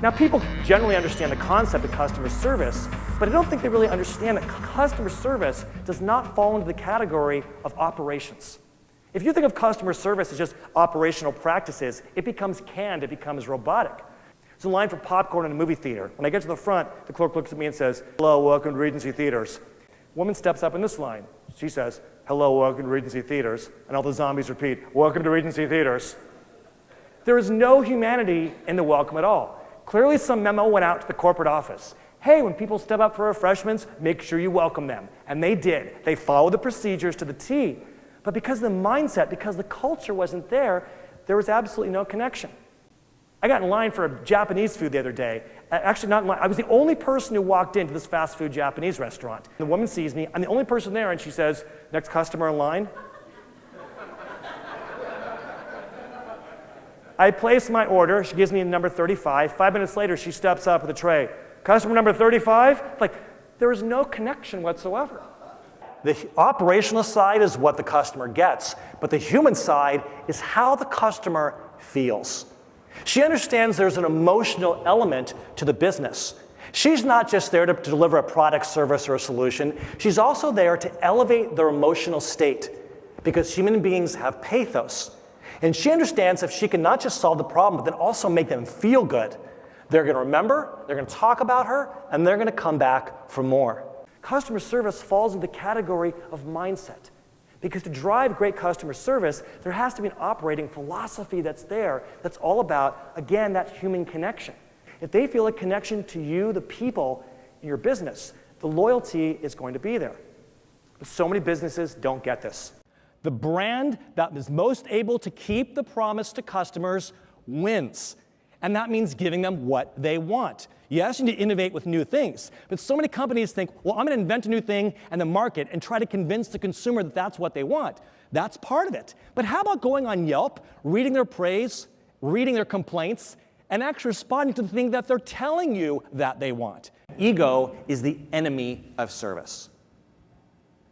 Now, people generally understand the concept of customer service, but I don't think they really understand that customer service does not fall into the category of operations. If you think of customer service as just operational practices, it becomes canned, it becomes robotic. There's a line for popcorn in a movie theater. When I get to the front, the clerk looks at me and says, "Hello, welcome to Regency Theaters." Woman steps up in this line. She says, "Hello, welcome to Regency Theaters." And all the zombies repeat, "Welcome to Regency Theaters." There is no humanity in the welcome at all. Clearly some memo went out to the corporate office. Hey, when people step up for refreshments, make sure you welcome them. And they did. They followed the procedures to the T. But because of the mindset, because the culture wasn't there, there was absolutely no connection. I got in line for Japanese food the other day. Actually, not in line. I was the only person who walked into this fast food Japanese restaurant. The woman sees me. I'm the only person there, and she says, "Next customer in line." I place my order. She gives me number 35. 5 minutes later, she steps up with a tray. "Customer number 35? Like, there is no connection whatsoever. The operational side is what the customer gets, but the human side is how the customer feels. She understands there's an emotional element to the business. She's not just there to deliver a product, service, or a solution. She's also there to elevate their emotional state, because human beings have pathos. And she understands if she can not just solve the problem, but then also make them feel good, they're going to remember, they're going to talk about her, and they're going to come back for more. Customer service falls into the category of mindset. Because to drive great customer service, there has to be an operating philosophy that's there that's all about, again, that human connection. If they feel a connection to you, the people in your business, the loyalty is going to be there. But so many businesses don't get this. The brand that is most able to keep the promise to customers wins. And that means giving them what they want. Yes, you need to innovate with new things, but so many companies think, well, I'm going to invent a new thing and the market and try to convince the consumer that that's what they want. That's part of it. But how about going on Yelp, reading their praise, reading their complaints, and actually responding to the thing that they're telling you that they want? Ego is the enemy of service.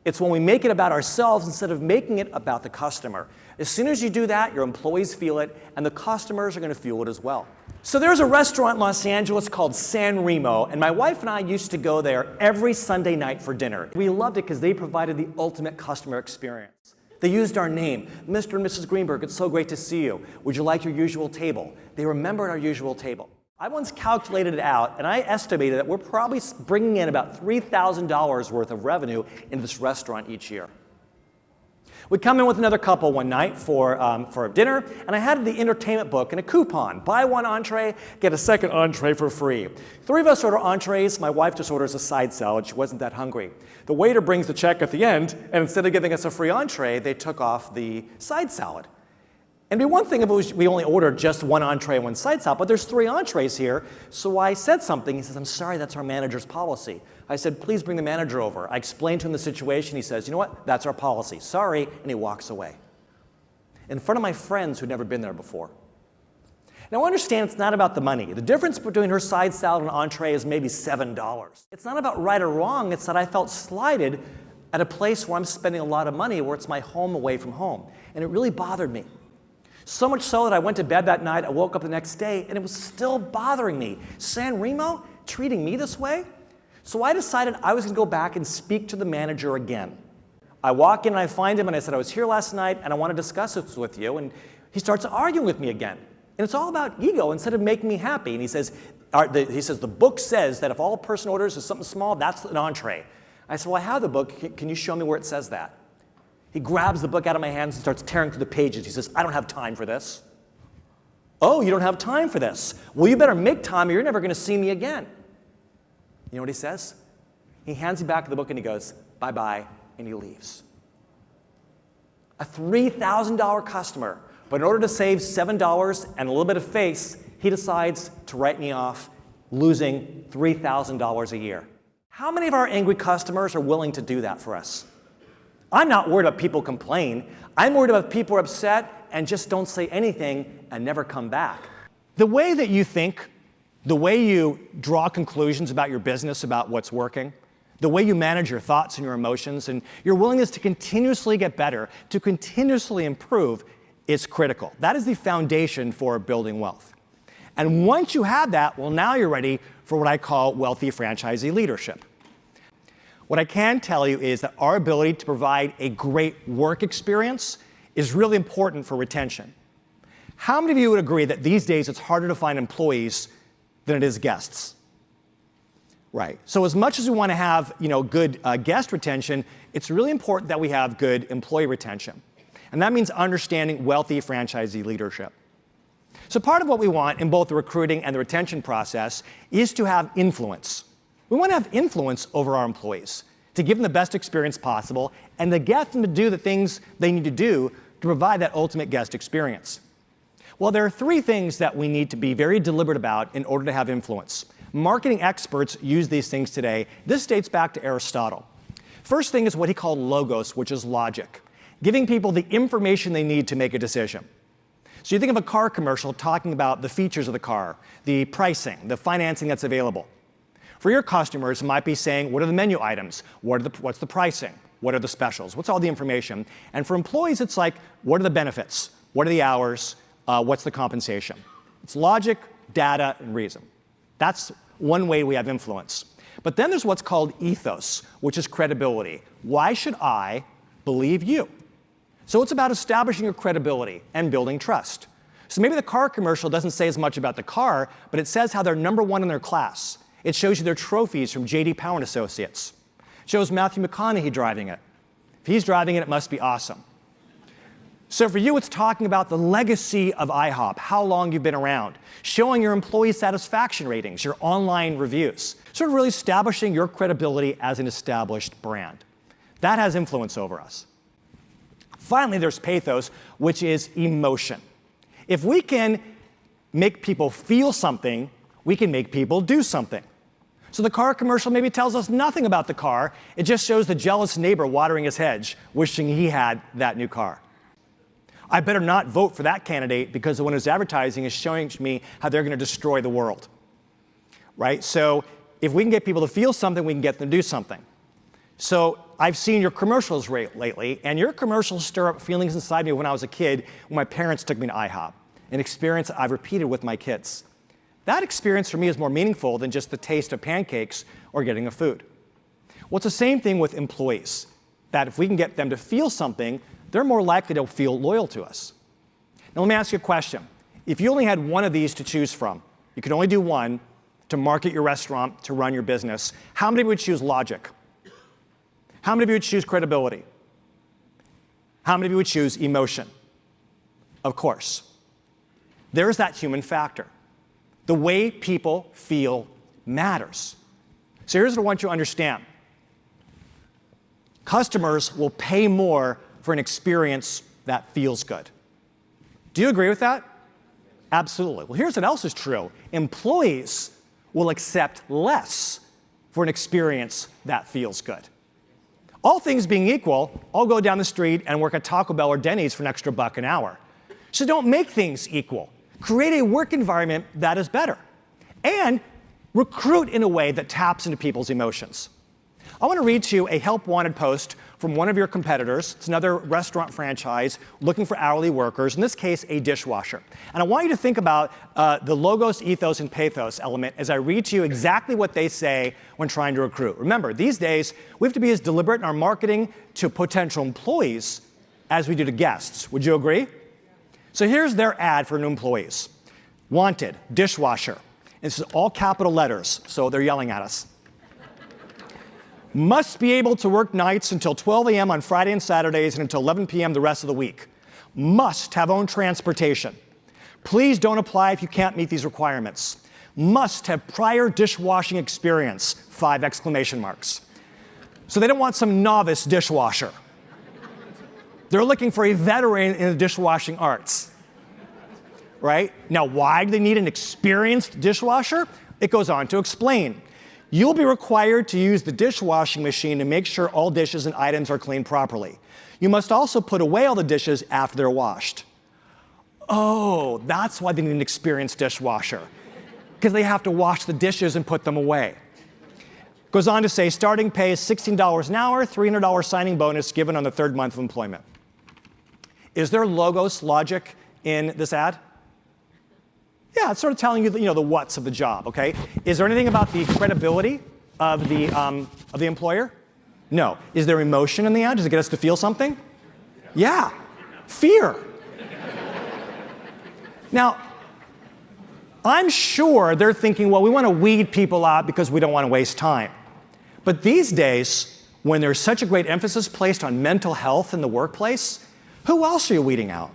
It's when we make it about ourselves instead of making it about the customer. As soon as you do that, your employees feel it, and the customers are going to feel it as well. So there's a restaurant in Los Angeles called San Remo, and my wife and I used to go there every Sunday night for dinner. We loved it because they provided the ultimate customer experience. They used our name. "Mr. and Mrs. Greenberg, it's so great to see you. Would you like your usual table?" They remembered our usual table. I once calculated it out, and I estimated that we're probably bringing in about $3,000 worth of revenue into this restaurant each year. We come in with another couple one night for dinner, and I had the entertainment book and a coupon. Buy one entree, get a second entree for free. 3 of us order entrees. My wife just orders a side salad. She wasn't that hungry. The waiter brings the check at the end, and instead of giving us a free entree, they took off the side salad. And it'd be one thing if we only ordered just one entree and one side salad, but there's 3 entrees here. So I said something. He says, "I'm sorry, that's our manager's policy." I said, "Please bring the manager over." I explained to him the situation. He says, "You know what? That's our policy. Sorry," and he walks away. In front of my friends who'd never been there before. Now understand it's not about the money. The difference between her side salad and entree is maybe $7. It's not about right or wrong. It's that I felt slighted at a place where I'm spending a lot of money, where it's my home away from home. And it really bothered me. So much so that I went to bed that night, I woke up the next day, and it was still bothering me. San Remo treating me this way? So I decided I was going to go back and speak to the manager again. I walk in and I find him, and I said, "I was here last night, and I want to discuss this with you." And he starts arguing with me again. And it's all about ego instead of making me happy. And he says, the book says that if all a person orders is something small, that's an entree. I said, "Well, I have the book. Can you show me where it says that?" He grabs the book out of my hands and starts tearing through the pages. He says, "I don't have time for this." "Oh, you don't have time for this? Well, you better make time or you're never going to see me again." You know what he says? He hands me back the book and he goes, "Bye-bye," and he leaves. A $3,000 customer, but in order to save $7 and a little bit of face, he decides to write me off, losing $3,000 a year. How many of our angry customers are willing to do that for us? I'm not worried about people complain. I'm worried about people who are upset and just don't say anything and never come back. The way that you think, the way you draw conclusions about your business, about what's working, the way you manage your thoughts and your emotions, and your willingness to continuously get better, to continuously improve, is critical. That is the foundation for building wealth. And once you have that, well, now you're ready for what I call wealthy franchisee leadership. What I can tell you is that our ability to provide a great work experience is really important for retention. How many of you would agree that these days it's harder to find employees than it is guests? Right. So as much as we want to have, good guest retention, it's really important that we have good employee retention. And that means understanding wealthy franchisee leadership. So part of what we want in both the recruiting and the retention process is to have influence. We want to have influence over our employees, to give them the best experience possible, and to get them to do the things they need to do to provide that ultimate guest experience. Well, there are three things that we need to be very deliberate about in order to have influence. Marketing experts use these things today. This dates back to Aristotle. First thing is what he called logos, which is logic, giving people the information they need to make a decision. So you think of a car commercial talking about the features of the car, the pricing, the financing that's available. For your customers, it might be saying, what are the menu items? What's the pricing? What are the specials? What's all the information? And for employees, it's like, what are the benefits? What are the hours? What's the compensation? It's logic, data, and reason. That's one way we have influence. But then there's what's called ethos, which is credibility. Why should I believe you? So it's about establishing your credibility and building trust. So maybe the car commercial doesn't say as much about the car, but it says how they're number one in their class. It shows you their trophies from J.D. Power and Associates. It shows Matthew McConaughey driving it. If he's driving it, it must be awesome. So for you, it's talking about the legacy of IHOP, how long you've been around, showing your employee satisfaction ratings, your online reviews, sort of really establishing your credibility as an established brand. That has influence over us. Finally, there's pathos, which is emotion. If we can make people feel something, we can make people do something. So the car commercial maybe tells us nothing about the car. It just shows the jealous neighbor watering his hedge, wishing he had that new car. I better not vote for that candidate because the one who's advertising is showing me how they're going to destroy the world. Right? So if we can get people to feel something, we can get them to do something. So I've seen your commercials lately, and your commercials stir up feelings inside me when I was a kid when my parents took me to IHOP, an experience I've repeated with my kids. That experience for me is more meaningful than just the taste of pancakes or getting a food. Well, it's the same thing with employees, that if we can get them to feel something, they're more likely to feel loyal to us. Now, let me ask you a question. If you only had one of these to choose from, you could only do one to market your restaurant, to run your business, how many would choose logic? How many of you would choose credibility? How many of you would choose emotion? Of course. There's that human factor. The way people feel matters. So here's what I want you to understand. Customers will pay more for an experience that feels good. Do you agree with that? Absolutely. Well, here's what else is true. Employees will accept less for an experience that feels good. All things being equal, I'll go down the street and work at Taco Bell or Denny's for an extra $1 an hour. So don't make things equal. Create a work environment that is better. And recruit in a way that taps into people's emotions. I want to read to you a help wanted post from one of your competitors. It's another restaurant franchise looking for hourly workers, in this case, a dishwasher. And I want you to think about the logos, ethos, and pathos element as I read to you exactly what they say when trying to recruit. Remember, these days, we have to be as deliberate in our marketing to potential employees as we do to guests. Would you agree? So here's their ad for new employees. Wanted, dishwasher. And this is all capital letters, so they're yelling at us. Must be able to work nights until 12 a.m. on Friday and Saturdays and until 11 p.m. the rest of the week. Must have own transportation. Please don't apply if you can't meet these requirements. Must have prior dishwashing experience, 5 exclamation marks. So they don't want some novice dishwasher. They're looking for a veteran in the dishwashing arts. Right? Now, why do they need an experienced dishwasher? It goes on to explain. You'll be required to use the dishwashing machine to make sure all dishes and items are cleaned properly. You must also put away all the dishes after they're washed. Oh, that's why they need an experienced dishwasher, because they have to wash the dishes and put them away. Goes on to say starting pay is $16 an hour, $300 signing bonus given on the 3rd month of employment. Is there logos logic in this ad? Yeah, it's sort of telling you the what's of the job, okay? Is there anything about the credibility of the employer? No. Is there emotion in the ad? Does it get us to feel something? Yeah. Fear. Now, I'm sure they're thinking, well, we want to weed people out because we don't want to waste time. But these days, when there's such a great emphasis placed on mental health in the workplace, who else are you weeding out?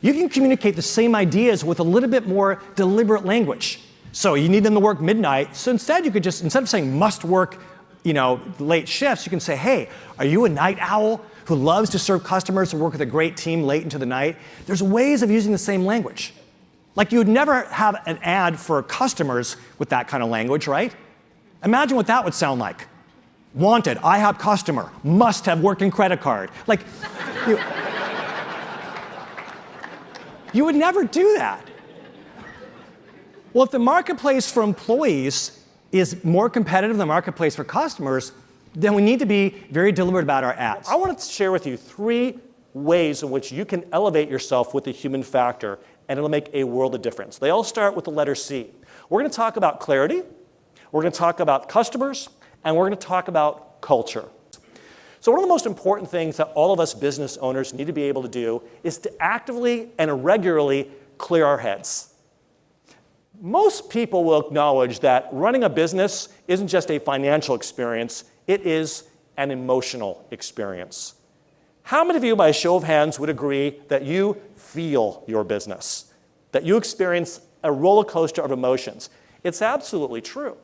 You can communicate the same ideas with a little bit more deliberate language. So you need them to work midnight. So instead, you could just, instead of saying must work, late shifts, you can say, hey, are you a night owl who loves to serve customers and work with a great team late into the night? There's ways of using the same language. Like you would never have an ad for customers with that kind of language, right? Imagine what that would sound like. Wanted, IHOP customer, must have working credit card. Like, you would never do that. Well, if the marketplace for employees is more competitive than the marketplace for customers, then we need to be very deliberate about our ads. I want to share with you 3 ways in which you can elevate yourself with the human factor, and it'll make a world of difference. They all start with the letter C. We're going to talk about clarity, we're going to talk about customers, and we're going to talk about culture. So one of the most important things that all of us business owners need to be able to do is to actively and regularly clear our heads. Most people will acknowledge that running a business isn't just a financial experience, it is an emotional experience. How many of you, by a show of hands, would agree that you feel your business, that you experience a roller coaster of emotions? It's absolutely true.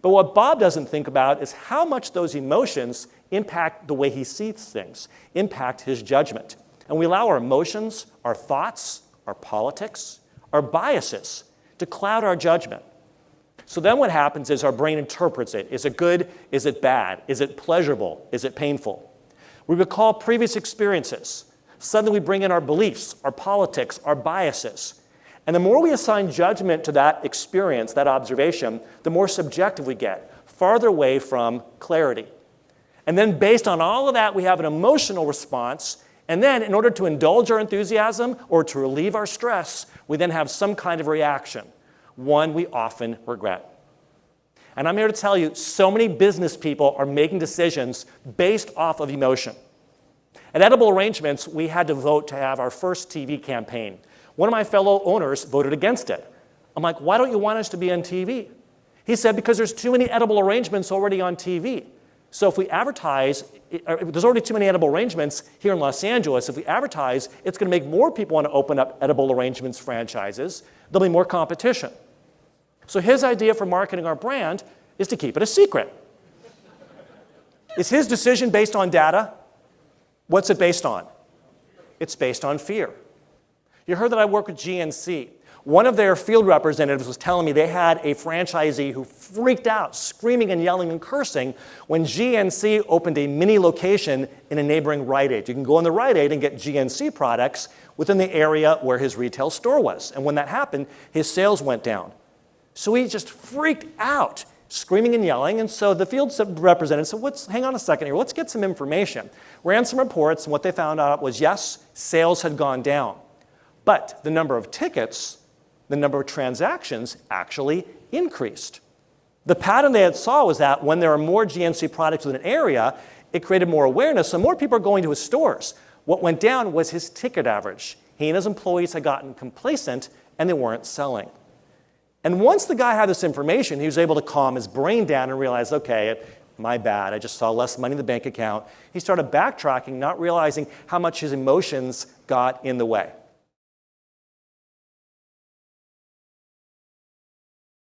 But what Bob doesn't think about is how much those emotions impact the way he sees things, impact his judgment. And we allow our emotions, our thoughts, our politics, our biases to cloud our judgment. So then what happens is our brain interprets it. Is it good? Is it bad? Is it pleasurable? Is it painful? We recall previous experiences. Suddenly we bring in our beliefs, our politics, our biases. And the more we assign judgment to that experience, that observation, the more subjective we get, farther away from clarity. And then based on all of that, we have an emotional response. And then in order to indulge our enthusiasm or to relieve our stress, we then have some kind of reaction, one we often regret. And I'm here to tell you, so many business people are making decisions based off of emotion. At Edible Arrangements, we had to vote to have our first TV campaign. One of my fellow owners voted against it. I'm like, why don't you want us to be on TV? He said, because there's too many edible arrangements already on TV. So if we advertise, there's already too many edible arrangements here in Los Angeles. If we advertise, it's going to make more people want to open up edible arrangements franchises. There'll be more competition. So his idea for marketing our brand is to keep it a secret. Is his decision based on data? What's it based on? It's based on fear. You heard that I work with GNC. One of their field representatives was telling me they had a franchisee who freaked out, screaming and yelling and cursing when GNC opened a mini location in a neighboring Rite Aid. You can go in the Rite Aid and get GNC products within the area where his retail store was. And when that happened, his sales went down. So he just freaked out, screaming and yelling. And so the field representative said, hang on a second here, let's get some information. Ran some reports, and what they found out was, yes, sales had gone down. But the number of tickets, the number of transactions actually increased. The pattern they had saw was that when there are more GNC products in an area, it created more awareness, so more people are going to his stores. What went down was his ticket average. He and his employees had gotten complacent, and they weren't selling. And once the guy had this information, he was able to calm his brain down and realize, okay, my bad, I just saw less money in the bank account. He started backtracking, not realizing how much his emotions got in the way.